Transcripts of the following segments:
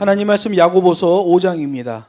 하나님 말씀 야고보서 5장입니다.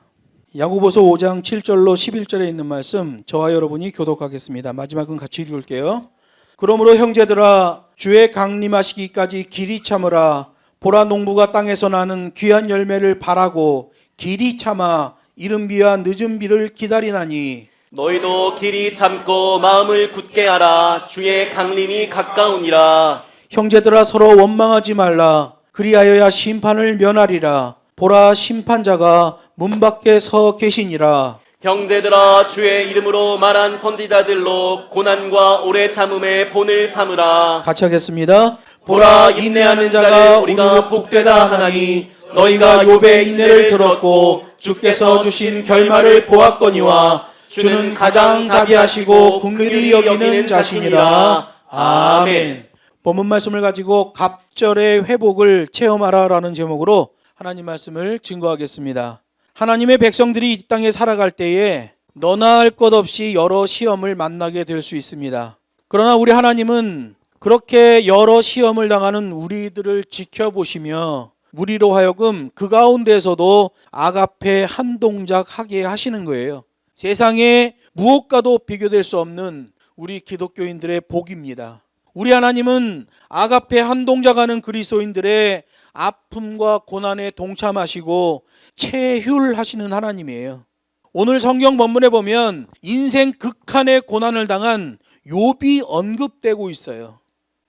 야고보서 5장 7절로 11절에 있는 말씀 저와 여러분이 교독하겠습니다. 마지막은 같이 읽을게요. 그러므로 형제들아 주의 강림하시기까지 길이 참으라. 보라 농부가 땅에서 나는 귀한 열매를 바라고 길이 참아 이른 비와 늦은 비를 기다리나니 너희도 길이 참고 마음을 굳게 하라. 주의 강림이 가까우니라. 형제들아 서로 원망하지 말라. 그리하여야 심판을 면하리라. 보라 심판자가 문 밖에 서 계시니라. 형제들아 주의 이름으로 말한 선지자들로 고난과 오래 참음의 본을 삼으라. 같이 하겠습니다. 보라 인내하는 자가 우리가 복되다 하나니 너희가 욥의 인내를 들었고 주께서 주신 결말을 보았거니와 주는 가장 자비하시고 긍휼히 여기는 자신이라. 아멘. 본문 말씀을 가지고 갑절의 회복을 체험하라라는 제목으로 하나님 말씀을 증거하겠습니다. 하나님의 백성들이 이 땅에 살아갈 때에 너나 할 것 없이 여러 시험을 만나게 될 수 있습니다. 그러나 우리 하나님은 그렇게 여러 시험을 당하는 우리들을 지켜보시며 우리로 하여금 그 가운데서도 아가페 한 동작 하게 하시는 거예요. 세상에 무엇과도 비교될 수 없는 우리 기독교인들의 복입니다. 우리 하나님은 아가페 한 동작하는 그리스도인들의 아픔과 고난에 동참하시고 체휼하시는 하나님이에요. 오늘 성경 본문에 보면 인생 극한의 고난을 당한 욥이 언급되고 있어요.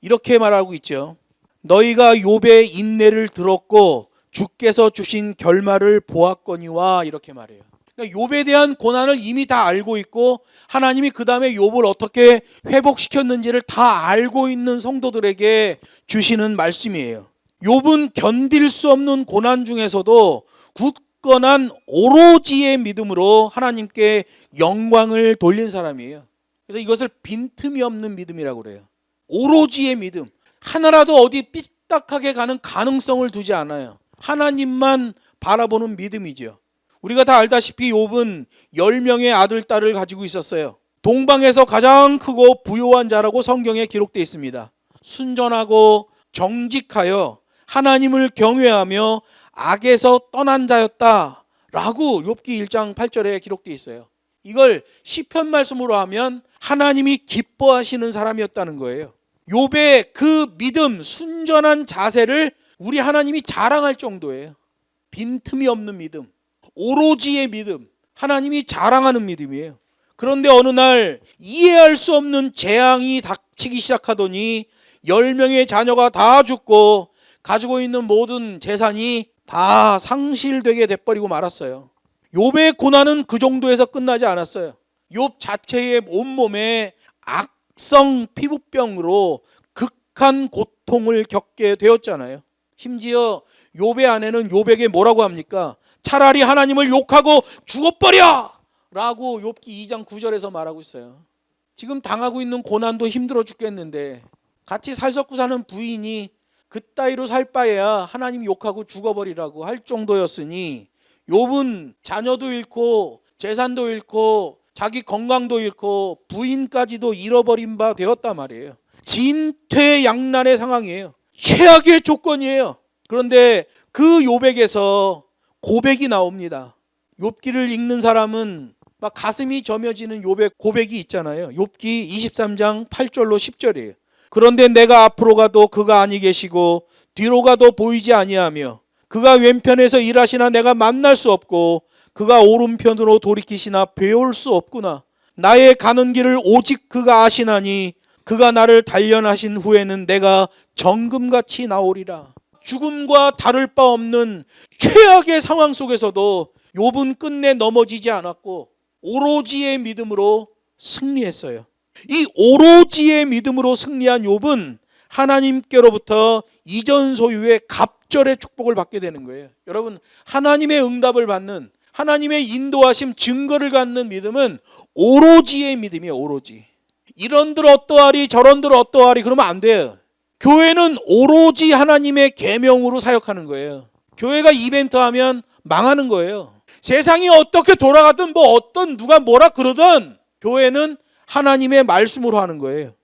이렇게 말하고 있죠. 너희가 욥의 인내를 들었고 주께서 주신 결말을 보았거니와 이렇게 말해요. 그러니까 욥에 대한 고난을 이미 다 알고 있고 하나님이 그 다음에 욥을 어떻게 회복시켰는지를 다 알고 있는 성도들에게 주시는 말씀이에요. 욥은 견딜 수 없는 고난 중에서도 굳건한 오로지의 믿음으로 하나님께 영광을 돌린 사람이에요. 그래서 이것을 빈틈이 없는 믿음이라고 그래요. 오로지의 믿음. 하나라도 어디 삐딱하게 가는 가능성을 두지 않아요. 하나님만 바라보는 믿음이죠. 우리가 다 알다시피 욥은 10명의 아들, 딸을 가지고 있었어요. 동방에서 가장 크고 부요한 자라고 성경에 기록되어 있습니다. 순전하고 정직하여 하나님을 경외하며 악에서 떠난 자였다라고 욥기 1장 8절에 기록되어 있어요. 이걸 시편 말씀으로 하면 하나님이 기뻐하시는 사람이었다는 거예요. 욥의 그 믿음, 순전한 자세를 우리 하나님이 자랑할 정도예요. 빈틈이 없는 믿음, 오로지의 믿음, 하나님이 자랑하는 믿음이에요. 그런데 어느 날 이해할 수 없는 재앙이 닥치기 시작하더니 10명의 자녀가 다 죽고 가지고 있는 모든 재산이 다 상실되게 돼버리고 말았어요. 욥의 고난은 그 정도에서 끝나지 않았어요. 욥 자체의 온몸에 악성 피부병으로 극한 고통을 겪게 되었잖아요. 심지어 욥의 아내는 욥에게 뭐라고 합니까? 차라리 하나님을 욕하고 죽어버려! 라고 욥기 2장 9절에서 말하고 있어요. 지금 당하고 있는 고난도 힘들어 죽겠는데 같이 살섞고 사는 부인이 그따위로 살 바에야 하나님 욕하고 죽어버리라고 할 정도였으니 욥은 자녀도 잃고 재산도 잃고 자기 건강도 잃고 부인까지도 잃어버린 바 되었단 말이에요. 진퇴양난의 상황이에요. 최악의 조건이에요. 그런데 그 욥에게서 고백이 나옵니다. 욥기를 읽는 사람은 막 가슴이 저며지는 욥의 고백이 있잖아요. 욥기 23장 8절로 10절이에요. 그런데 내가 앞으로 가도 그가 아니 계시고 뒤로 가도 보이지 아니하며 그가 왼편에서 일하시나 내가 만날 수 없고 그가 오른편으로 돌이키시나 배울 수 없구나. 나의 가는 길을 오직 그가 아시나니 그가 나를 단련하신 후에는 내가 정금같이 나오리라. 죽음과 다를 바 없는 최악의 상황 속에서도 욥은 끝내 넘어지지 않았고 오로지의 믿음으로 승리했어요. 이 오로지의 믿음으로 승리한 욥은 하나님께로부터 이전 소유의 갑절의 축복을 받게 되는 거예요. 여러분, 하나님의 응답을 받는, 하나님의 인도하심 증거를 갖는 믿음은 오로지의 믿음이에요. 오로지. 이런들 어떠하리 저런들 어떠하리 그러면 안 돼요. 교회는 오로지 하나님의 계명으로 사역하는 거예요. 교회가 이벤트 하면 망하는 거예요. 세상이 어떻게 돌아가든 뭐 어떤 누가 뭐라 그러든 교회는 하나님의 말씀으로 하는 거예요.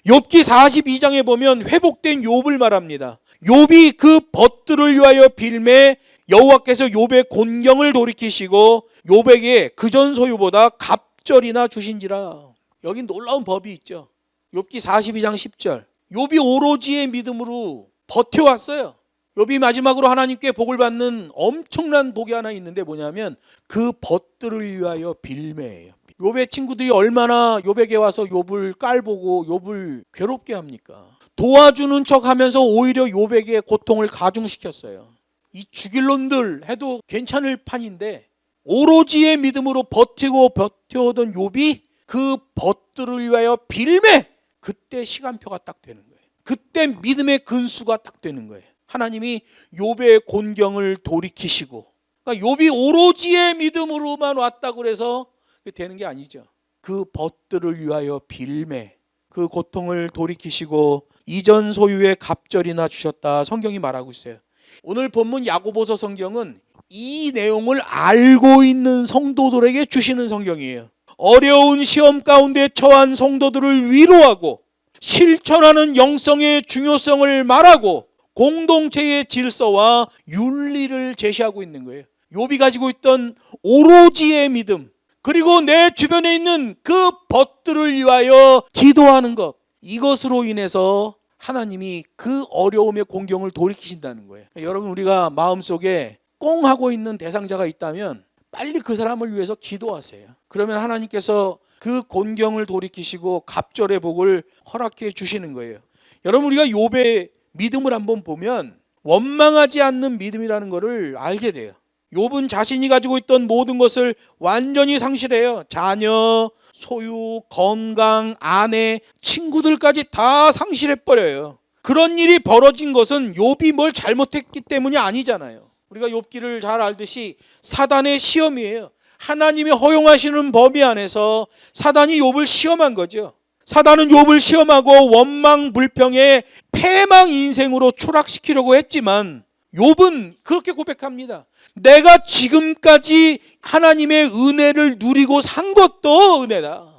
욥기 42장에 보면 회복된 욥을 말합니다. 욥이 그 벗들을 위하여 빌매 여호와께서 욥의 곤경을 돌이키시고 욥에게 그전 소유보다 갑절이나 주신지라. 여기 놀라운 법이 있죠. 욥기 42장 10절. 욥이 오로지의 믿음으로 버텨왔어요. 욥이 마지막으로 하나님께 복을 받는 엄청난 복이 하나 있는데 뭐냐면 그 벗들을 위하여 빌매예요. 욥의 친구들이 얼마나 욥에게 와서 욥을 깔보고 욥을 괴롭게 합니까? 도와주는 척하면서 오히려 욥에게 고통을 가중시켰어요. 이 죽일 놈들 해도 괜찮을 판인데 오로지의 믿음으로 버텨오던 욥이 그 벗들을 위하여 빌매, 그때 시간표가 딱 되는 거예요. 그때 믿음의 근수가 딱 되는 거예요. 하나님이 욥의 곤경을 돌이키시고, 그러니까 욥이 오로지의 믿음으로만 왔다고 그래서 되는 게 아니죠. 그 벗들을 위하여 빌매, 그 고통을 돌이키시고 이전 소유의 갑절이나 주셨다, 성경이 말하고 있어요. 오늘 본문 야고보서 성경은 이 내용을 알고 있는 성도들에게 주시는 성경이에요. 어려운 시험 가운데 처한 성도들을 위로하고 실천하는 영성의 중요성을 말하고 공동체의 질서와 윤리를 제시하고 있는 거예요. 욥이 가지고 있던 오로지의 믿음, 그리고 내 주변에 있는 그 벗들을 위하여 기도하는 것, 이것으로 인해서 하나님이 그 어려움의 공경을 돌이키신다는 거예요. 여러분, 우리가 마음속에 꽁 하고 있는 대상자가 있다면 빨리 그 사람을 위해서 기도하세요. 그러면 하나님께서 그 곤경을 돌이키시고 갑절의 복을 허락해 주시는 거예요. 여러분, 우리가 욥의 믿음을 한번 보면 원망하지 않는 믿음이라는 것을 알게 돼요. 욥은 자신이 가지고 있던 모든 것을 완전히 상실해요. 자녀, 소유, 건강, 아내, 친구들까지 다 상실해버려요. 그런 일이 벌어진 것은 욥이 뭘 잘못했기 때문이 아니잖아요. 우리가 욥기를 잘 알듯이 사단의 시험이에요. 하나님이 허용하시는 범위 안에서 사단이 욥을 시험한 거죠. 사단은 욥을 시험하고 원망 불평의 패망 인생으로 추락시키려고 했지만 욥은 그렇게 고백합니다. 내가 지금까지 하나님의 은혜를 누리고 산 것도 은혜다.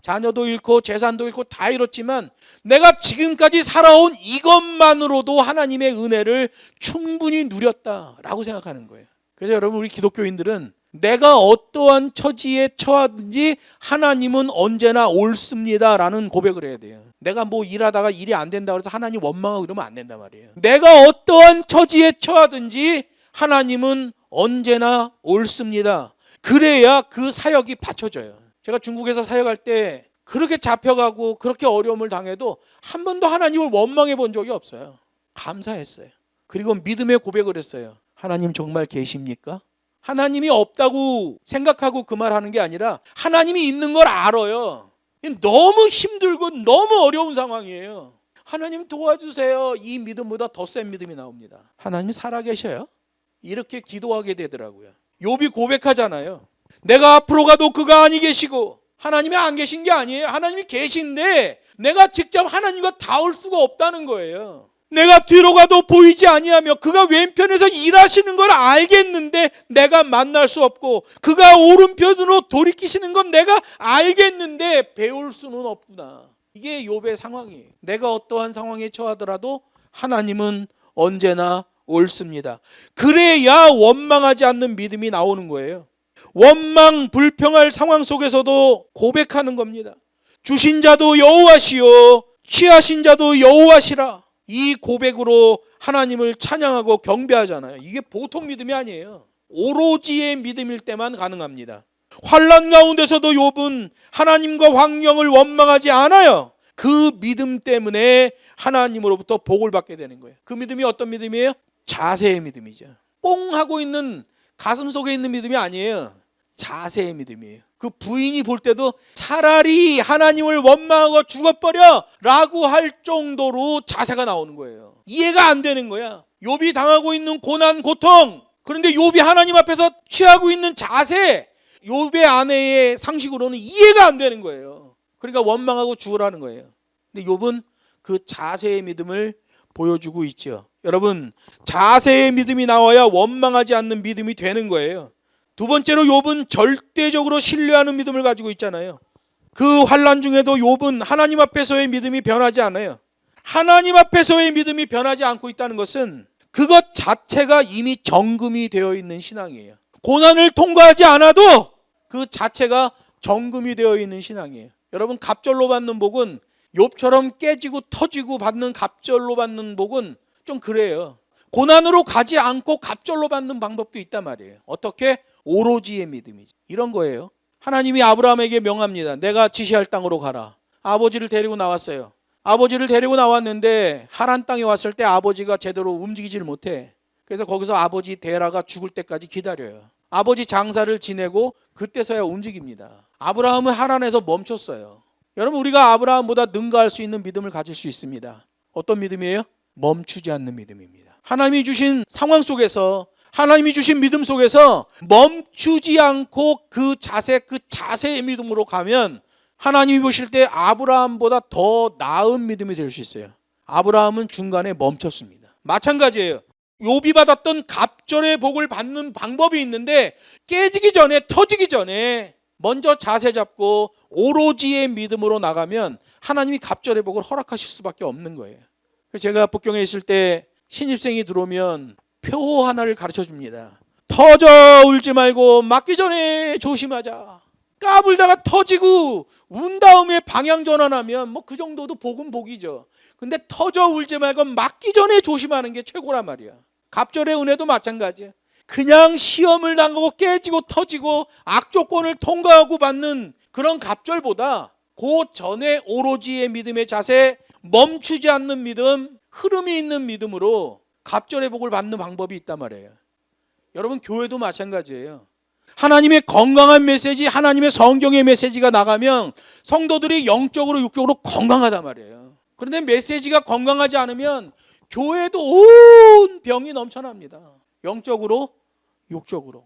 자녀도 잃고 재산도 잃고 다 잃었지만 내가 지금까지 살아온 이것만으로도 하나님의 은혜를 충분히 누렸다라고 생각하는 거예요. 그래서 여러분, 우리 기독교인들은 내가 어떠한 처지에 처하든지 하나님은 언제나 옳습니다라는 고백을 해야 돼요. 내가 뭐 일하다가 일이 안 된다고 해서 하나님 원망하고 이러면 안 된단 말이에요. 내가 어떠한 처지에 처하든지 하나님은 언제나 옳습니다. 그래야 그 사역이 받쳐져요. 제가 중국에서 사역할 때 그렇게 잡혀가고 그렇게 어려움을 당해도 한 번도 하나님을 원망해 본 적이 없어요. 감사했어요. 그리고 믿음의 고백을 했어요. 하나님 정말 계십니까? 하나님이 없다고 생각하고 그 말 하는 게 아니라 하나님이 있는 걸 알아요. 너무 힘들고 너무 어려운 상황이에요. 하나님 도와주세요. 이 믿음보다 더 센 믿음이 나옵니다. 하나님 살아계셔요? 이렇게 기도하게 되더라고요. 욥이 고백하잖아요. 내가 앞으로 가도 그가 아니 계시고, 하나님이 안 계신 게 아니에요. 하나님이 계신데 내가 직접 하나님과 닿을 수가 없다는 거예요. 내가 뒤로 가도 보이지 아니하며 그가 왼편에서 일하시는 걸 알겠는데 내가 만날 수 없고, 그가 오른편으로 돌이키시는 건 내가 알겠는데 배울 수는 없구나. 이게 욥의 상황이에요. 내가 어떠한 상황에 처하더라도 하나님은 언제나 옳습니다. 그래야 원망하지 않는 믿음이 나오는 거예요. 원망 불평할 상황 속에서도 고백하는 겁니다. 주신 자도 여호와시요 취하신 자도 여호와시라. 이 고백으로 하나님을 찬양하고 경배하잖아요. 이게 보통 믿음이 아니에요. 오로지의 믿음일 때만 가능합니다. 환난 가운데서도 욥은 하나님과 환경을 원망하지 않아요. 그 믿음 때문에 하나님으로부터 복을 받게 되는 거예요. 그 믿음이 어떤 믿음이에요? 자세의 믿음이죠. 뽕 하고 있는 가슴 속에 있는 믿음이 아니에요. 자세의 믿음이에요. 그 부인이 볼 때도 차라리 하나님을 원망하고 죽어버려 라고 할 정도로 자세가 나오는 거예요. 이해가 안 되는 거야. 욥이 당하고 있는 고난 고통, 그런데 욥이 하나님 앞에서 취하고 있는 자세, 욥의 아내의 상식으로는 이해가 안 되는 거예요. 그러니까 원망하고 죽으라는 거예요. 근데 욥은 그 자세의 믿음을 보여주고 있죠. 여러분, 자세의 믿음이 나와야 원망하지 않는 믿음이 되는 거예요. 두 번째로 욥은 절대적으로 신뢰하는 믿음을 가지고 있잖아요. 그 환난 중에도 욥은 하나님 앞에서의 믿음이 변하지 않아요. 하나님 앞에서의 믿음이 변하지 않고 있다는 것은 그것 자체가 이미 정금이 되어 있는 신앙이에요. 고난을 통과하지 않아도 그 자체가 정금이 되어 있는 신앙이에요. 여러분, 갑절로 받는 복은 욥처럼 깨지고 터지고 받는 갑절로 받는 복은 좀 그래요. 고난으로 가지 않고 갑절로 받는 방법도 있단 말이에요. 어떻게? 오로지의 믿음이지. 이런 거예요. 하나님이 아브라함에게 명합니다. 내가 지시할 땅으로 가라. 아버지를 데리고 나왔어요. 아버지를 데리고 나왔는데 하란 땅에 왔을 때 아버지가 제대로 움직이질 못해. 그래서 거기서 아버지 데라가 죽을 때까지 기다려요. 아버지 장사를 지내고 그때서야 움직입니다. 아브라함은 하란에서 멈췄어요. 여러분, 우리가 아브라함보다 능가할 수 있는 믿음을 가질 수 있습니다. 어떤 믿음이에요? 멈추지 않는 믿음입니다. 하나님이 주신 상황 속에서, 하나님이 주신 믿음 속에서 멈추지 않고 그 자세의 믿음으로 가면 하나님이 보실 때 아브라함보다 더 나은 믿음이 될 수 있어요. 아브라함은 중간에 멈췄습니다. 마찬가지예요. 욥이 받았던 갑절의 복을 받는 방법이 있는데 깨지기 전에, 터지기 전에 먼저 자세 잡고 오로지의 믿음으로 나가면 하나님이 갑절의 복을 허락하실 수밖에 없는 거예요. 제가 북경에 있을 때 신입생이 들어오면 표 하나를 가르쳐 줍니다. 터져 울지 말고 맞기 전에 조심하자. 까불다가 터지고 운 다음에 방향 전환하면 뭐 그 정도도 복은 복이죠. 근데 터져 울지 말고 맞기 전에 조심하는 게 최고란 말이야. 갑절의 은혜도 마찬가지야. 그냥 시험을 당하고 깨지고 터지고 악조건을 통과하고 받는 그런 갑절보다 그 전에 오로지의 믿음의 자세, 멈추지 않는 믿음, 흐름이 있는 믿음으로 갑절의 복을 받는 방법이 있단 말이에요. 여러분, 교회도 마찬가지예요. 하나님의 건강한 메시지, 하나님의 성경의 메시지가 나가면 성도들이 영적으로 육적으로 건강하단 말이에요. 그런데 메시지가 건강하지 않으면 교회도 온 병이 넘쳐납니다. 영적으로 육적으로.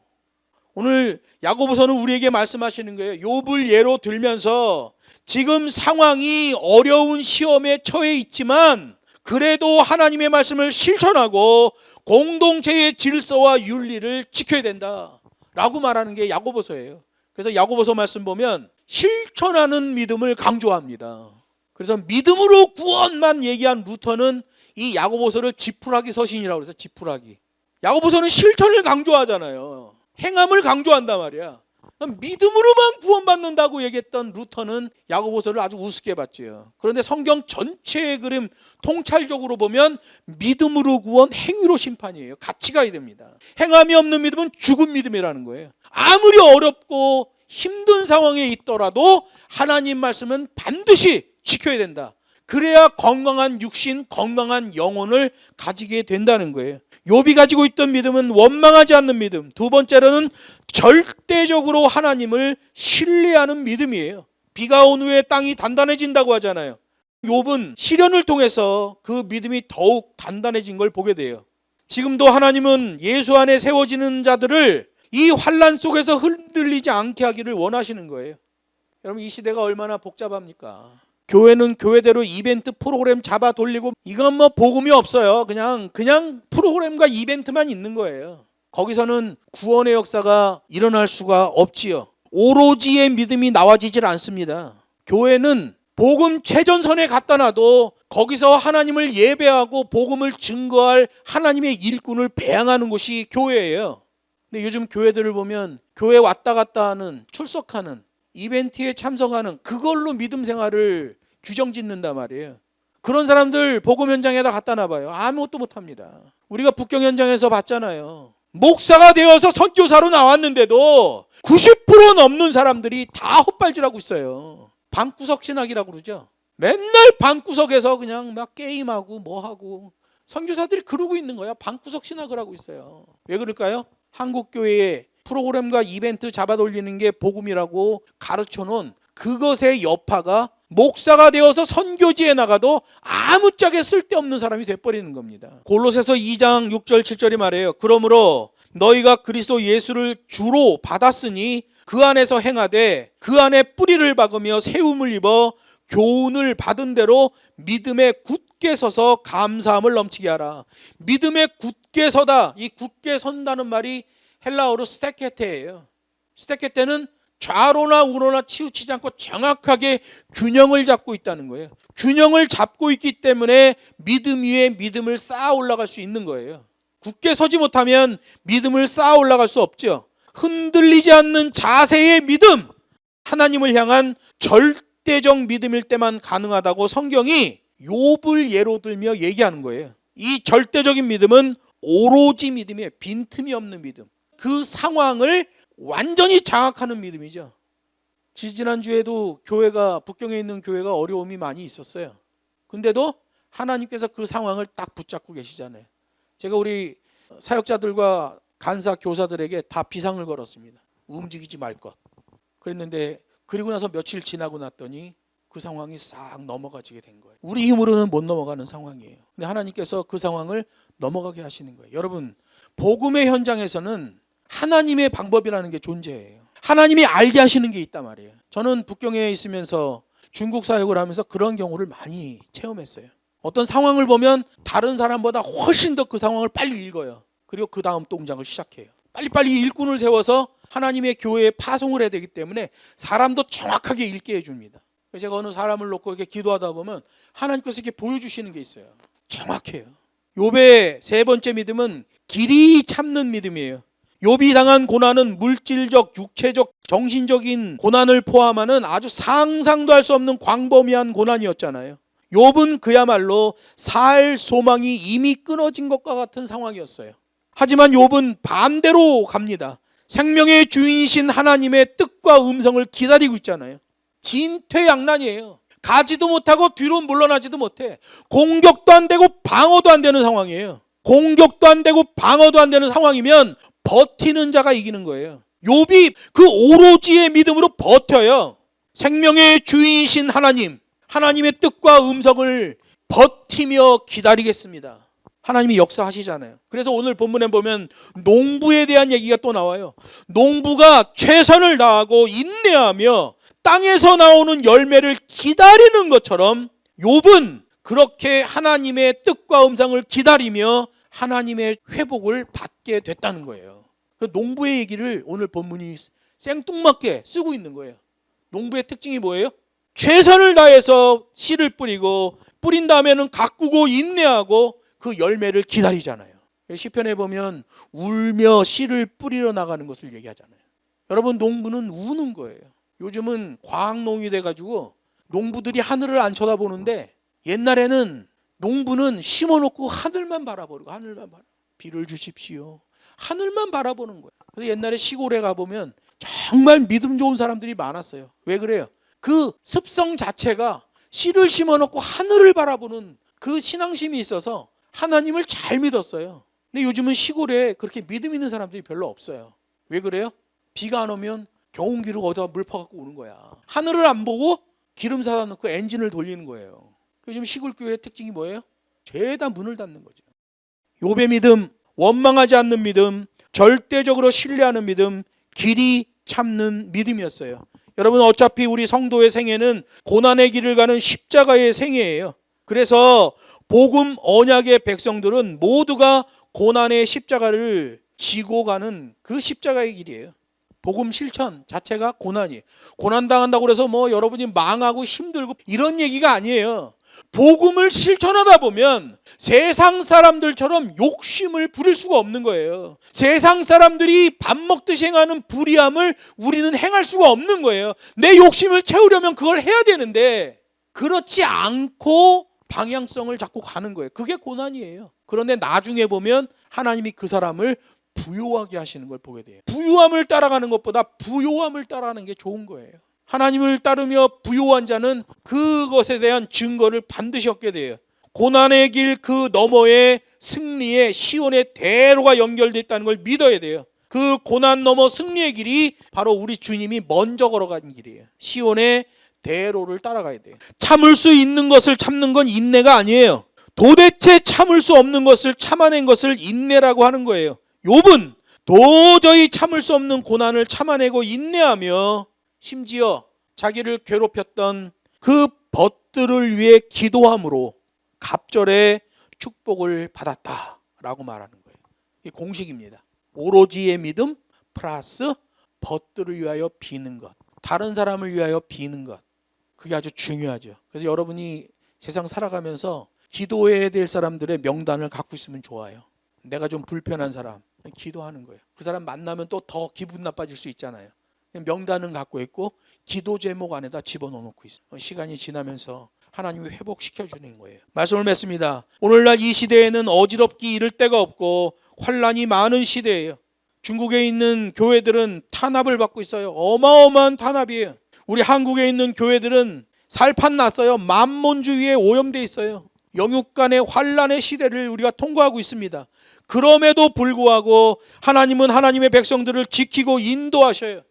오늘 야고보서는 우리에게 말씀하시는 거예요. 욥을 예로 들면서 지금 상황이 어려운 시험에 처해 있지만 그래도 하나님의 말씀을 실천하고 공동체의 질서와 윤리를 지켜야 된다 라고 말하는 게 야고보서예요. 그래서 야고보서 말씀 보면 실천하는 믿음을 강조합니다. 그래서 믿음으로 구원만 얘기한 루터는 이 야고보서를 지푸라기 서신이라고 그래서 지푸라기. 야고보서는 실천을 강조하잖아요. 행함을 강조한단 말이야. 믿음으로만 구원받는다고 얘기했던 루터는 야고보서를 아주 우습게 봤죠. 그런데 성경 전체의 그림 통찰적으로 보면 믿음으로 구원, 행위로 심판이에요. 같이 가야 됩니다. 행함이 없는 믿음은 죽은 믿음이라는 거예요. 아무리 어렵고 힘든 상황에 있더라도 하나님 말씀은 반드시 지켜야 된다. 그래야 건강한 육신, 건강한 영혼을 가지게 된다는 거예요. 욥이 가지고 있던 믿음은 원망하지 않는 믿음. 두 번째로는 절대적으로 하나님을 신뢰하는 믿음이에요. 비가 온 후에 땅이 단단해진다고 하잖아요. 욥은 시련을 통해서 그 믿음이 더욱 단단해진 걸 보게 돼요. 지금도 하나님은 예수 안에 세워지는 자들을 이 환난 속에서 흔들리지 않게 하기를 원하시는 거예요. 여러분, 이 시대가 얼마나 복잡합니까? 교회는 교회대로 이벤트 프로그램 잡아 돌리고 이건 뭐 복음이 없어요. 그냥 프로그램과 이벤트만 있는 거예요. 거기서는 구원의 역사가 일어날 수가 없지요. 오로지의 믿음이 나와지질 않습니다. 교회는 복음 최전선에 갖다 놔도 거기서 하나님을 예배하고 복음을 증거할 하나님의 일꾼을 배양하는 곳이 교회예요. 근데 요즘 교회들을 보면 교회 왔다 갔다 하는, 출석하는, 이벤트에 참석하는 그걸로 믿음 생활을 규정 짓는단 말이에요. 그런 사람들 복음 현장에다 갖다 놔봐요. 아무것도 못합니다. 우리가 북경 현장에서 봤잖아요. 목사가 되어서 선교사로 나왔는데도 90% 넘는 사람들이 다 헛발질하고 있어요. 방구석 신학이라고 그러죠. 맨날 방구석에서 그냥 막 게임하고 뭐하고 선교사들이 그러고 있는 거야. 방구석 신학을 하고 있어요. 왜 그럴까요? 한국교회에 프로그램과 이벤트 잡아 돌리는 게 복음이라고 가르쳐 놓은 그것의 여파가 목사가 되어서 선교지에 나가도 아무짝에 쓸데없는 사람이 돼버리는 겁니다. 골로새서 2장 6절 7절이 말해요. 그러므로 너희가 그리스도 예수를 주로 받았으니 그 안에서 행하되 그 안에 뿌리를 박으며 세움을 입어 교훈을 받은 대로 믿음에 굳게 서서 감사함을 넘치게 하라. 믿음에 굳게 서다. 이 굳게 선다는 말이 헬라어로 스테케테예요. 스테케테는 좌로나 우로나 치우치지 않고 정확하게 균형을 잡고 있다는 거예요. 균형을 잡고 있기 때문에 믿음 위에 믿음을 쌓아 올라갈 수 있는 거예요. 굳게 서지 못하면 믿음을 쌓아 올라갈 수 없죠. 흔들리지 않는 자세의 믿음, 하나님을 향한 절대적 믿음일 때만 가능하다고 성경이 욥을 예로 들며 얘기하는 거예요. 이 절대적인 믿음은 오로지 믿음이에요. 빈틈이 없는 믿음. 그 상황을 완전히 장악하는 믿음이죠. 지난주에도 북경에 있는 교회가 어려움이 많이 있었어요. 근데도 하나님께서 그 상황을 딱 붙잡고 계시잖아요. 제가 우리 사역자들과 간사 교사들에게 다 비상을 걸었습니다. 움직이지 말 것. 그랬는데 그리고 나서 며칠 지나고 났더니 그 상황이 싹 넘어가지게 된 거예요. 우리 힘으로는 못 넘어가는 상황이에요. 근데 하나님께서 그 상황을 넘어가게 하시는 거예요. 여러분, 복음의 현장에서는 하나님의 방법이라는 게 존재해요. 하나님이 알게 하시는 게 있단 말이에요. 저는 북경에 있으면서 중국 사역을 하면서 그런 경우를 많이 체험했어요. 어떤 상황을 보면 다른 사람보다 훨씬 더 그 상황을 빨리 읽어요. 그리고 그 다음 동작을 시작해요. 빨리빨리 일꾼을 세워서 하나님의 교회에 파송을 해야 되기 때문에 사람도 정확하게 읽게 해줍니다. 제가 어느 사람을 놓고 이렇게 기도하다 보면 하나님께서 이렇게 보여주시는 게 있어요. 정확해요. 욥의 세 번째 믿음은 길이 참는 믿음이에요. 욥이 당한 고난은 물질적, 육체적, 정신적인 고난을 포함하는 아주 상상도 할 수 없는 광범위한 고난이었잖아요. 욥은 그야말로 살 소망이 이미 끊어진 것과 같은 상황이었어요. 하지만 욥은 반대로 갑니다. 생명의 주인이신 하나님의 뜻과 음성을 기다리고 있잖아요. 진퇴양난이에요. 가지도 못하고 뒤로 물러나지도 못해. 공격도 안 되고 방어도 안 되는 상황이에요. 공격도 안 되고 방어도 안 되는 상황이면 버티는 자가 이기는 거예요. 욥이 그 오로지의 믿음으로 버텨요. 생명의 주인이신 하나님, 하나님의 뜻과 음성을 버티며 기다리겠습니다. 하나님이 역사하시잖아요. 그래서 오늘 본문에 보면 농부에 대한 얘기가 또 나와요. 농부가 최선을 다하고 인내하며 땅에서 나오는 열매를 기다리는 것처럼 욥은 그렇게 하나님의 뜻과 음성을 기다리며 하나님의 회복을 받게 됐다는 거예요. 그 농부의 얘기를 오늘 본문이 생뚱맞게 쓰고 있는 거예요. 농부의 특징이 뭐예요? 최선을 다해서 씨를 뿌리고 뿌린 다음에는 가꾸고 인내하고 그 열매를 기다리잖아요. 시편에 보면 울며 씨를 뿌리러 나가는 것을 얘기하잖아요. 여러분, 농부는 우는 거예요. 요즘은 과학농이 돼가지고 농부들이 하늘을 안 쳐다보는데 옛날에는 농부는 심어놓고 하늘만 바라보고 비를 주십시오. 하늘만 바라보는 거예요. 그래서 옛날에 시골에 가보면 정말 믿음 좋은 사람들이 많았어요. 왜 그래요? 그 습성 자체가 씨를 심어놓고 하늘을 바라보는 그 신앙심이 있어서 하나님을 잘 믿었어요. 근데 요즘은 시골에 그렇게 믿음 있는 사람들이 별로 없어요. 왜 그래요? 비가 안 오면 경운기로 어디다 물 퍼갖고 오는 거야. 하늘을 안 보고 기름 사다 놓고 엔진을 돌리는 거예요. 요즘 시골 교회의 특징이 뭐예요? 죄다 문을 닫는 거죠. 욥의 믿음, 원망하지 않는 믿음, 절대적으로 신뢰하는 믿음, 길이 참는 믿음이었어요. 여러분, 어차피 우리 성도의 생애는 고난의 길을 가는 십자가의 생애예요. 그래서 복음 언약의 백성들은 모두가 고난의 십자가를 지고 가는 그 십자가의 길이에요. 복음 실천 자체가 고난이에요. 고난당한다고 해서 여러분이 망하고 힘들고 이런 얘기가 아니에요. 복음을 실천하다 보면 세상 사람들처럼 욕심을 부릴 수가 없는 거예요. 세상 사람들이 밥 먹듯이 행하는 불의함을 우리는 행할 수가 없는 거예요. 내 욕심을 채우려면 그걸 해야 되는데 그렇지 않고 방향성을 잡고 가는 거예요. 그게 고난이에요. 그런데 나중에 보면 하나님이 그 사람을 부요하게 하시는 걸 보게 돼요. 부유함을 따라가는 것보다 부요함을 따라가는 게 좋은 거예요. 하나님을 따르며 부요한 자는 그것에 대한 증거를 반드시 얻게 돼요. 고난의 길 그 너머에 승리의 시온의 대로가 연결되어 있다는 걸 믿어야 돼요. 그 고난 너머 승리의 길이 바로 우리 주님이 먼저 걸어간 길이에요. 시온의 대로를 따라가야 돼요. 참을 수 있는 것을 참는 건 인내가 아니에요. 도대체 참을 수 없는 것을 참아낸 것을 인내라고 하는 거예요. 욥은 도저히 참을 수 없는 고난을 참아내고 인내하며 심지어 자기를 괴롭혔던 그 벗들을 위해 기도함으로 갑절의 축복을 받았다라고 말하는 거예요. 이 공식입니다. 오로지의 믿음 플러스 벗들을 위하여 비는 것, 다른 사람을 위하여 비는 것, 그게 아주 중요하죠. 그래서 여러분이 세상 살아가면서 기도해야 될 사람들의 명단을 갖고 있으면 좋아요. 내가 좀 불편한 사람 기도하는 거예요. 그 사람 만나면 또 더 기분 나빠질 수 있잖아요. 명단은 갖고 있고 기도 제목 안에다 집어넣고 있어요. 시간이 지나면서 하나님이 회복시켜주는 거예요. 말씀을 맺습니다. 오늘날 이 시대에는 어지럽기 이를 데가 없고 환란이 많은 시대예요. 중국에 있는 교회들은 탄압을 받고 있어요. 어마어마한 탄압이에요. 우리 한국에 있는 교회들은 살판 났어요. 만몬주의에 오염돼 있어요. 영육 간의 환란의 시대를 우리가 통과하고 있습니다. 그럼에도 불구하고 하나님은 하나님의 백성들을 지키고 인도하셔요.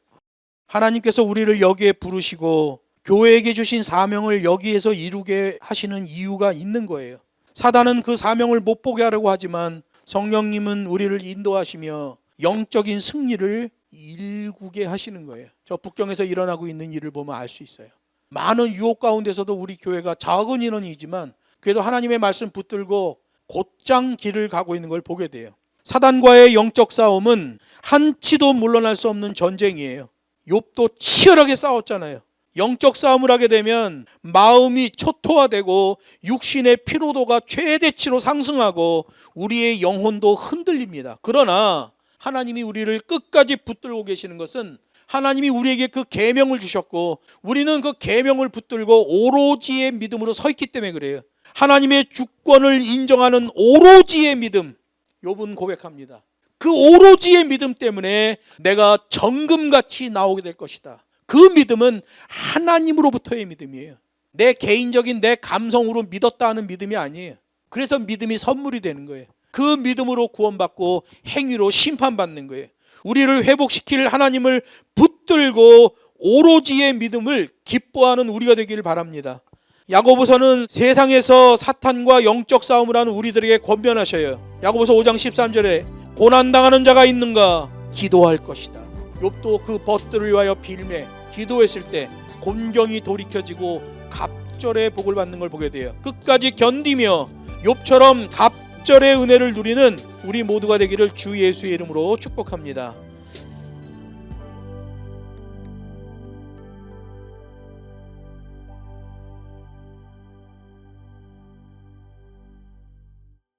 하나님께서 우리를 여기에 부르시고 교회에게 주신 사명을 여기에서 이루게 하시는 이유가 있는 거예요. 사단은 그 사명을 못 보게 하려고 하지만 성령님은 우리를 인도하시며 영적인 승리를 일구게 하시는 거예요. 저 북경에서 일어나고 있는 일을 보면 알 수 있어요. 많은 유혹 가운데서도 우리 교회가 작은 인원이지만 그래도 하나님의 말씀 붙들고 곧장 길을 가고 있는 걸 보게 돼요. 사단과의 영적 싸움은 한치도 물러날 수 없는 전쟁이에요. 욥도 치열하게 싸웠잖아요. 영적 싸움을 하게 되면 마음이 초토화되고 육신의 피로도가 최대치로 상승하고 우리의 영혼도 흔들립니다. 그러나 하나님이 우리를 끝까지 붙들고 계시는 것은 하나님이 우리에게 그 계명을 주셨고 우리는 그 계명을 붙들고 오로지의 믿음으로 서 있기 때문에 그래요. 하나님의 주권을 인정하는 오로지의 믿음, 욥은 고백합니다. 그 오로지의 믿음 때문에 내가 정금같이 나오게 될 것이다. 그 믿음은 하나님으로부터의 믿음이에요. 내 개인적인 내 감성으로 믿었다 하는 믿음이 아니에요. 그래서 믿음이 선물이 되는 거예요. 그 믿음으로 구원받고 행위로 심판받는 거예요. 우리를 회복시킬 하나님을 붙들고 오로지의 믿음을 기뻐하는 우리가 되기를 바랍니다. 야고보서는 세상에서 사탄과 영적 싸움을 하는 우리들에게 권면하셔요. 야고보서 5장 13절에 고난당하는 자가 있는가? 기도할 것이다. 욥도 그 벗들을 위하여 빌매 기도했을 때 곤경이 돌이켜지고 갑절의 복을 받는 걸 보게 돼요. 끝까지 견디며 욥처럼 갑절의 은혜를 누리는 우리 모두가 되기를 주 예수의 이름으로 축복합니다.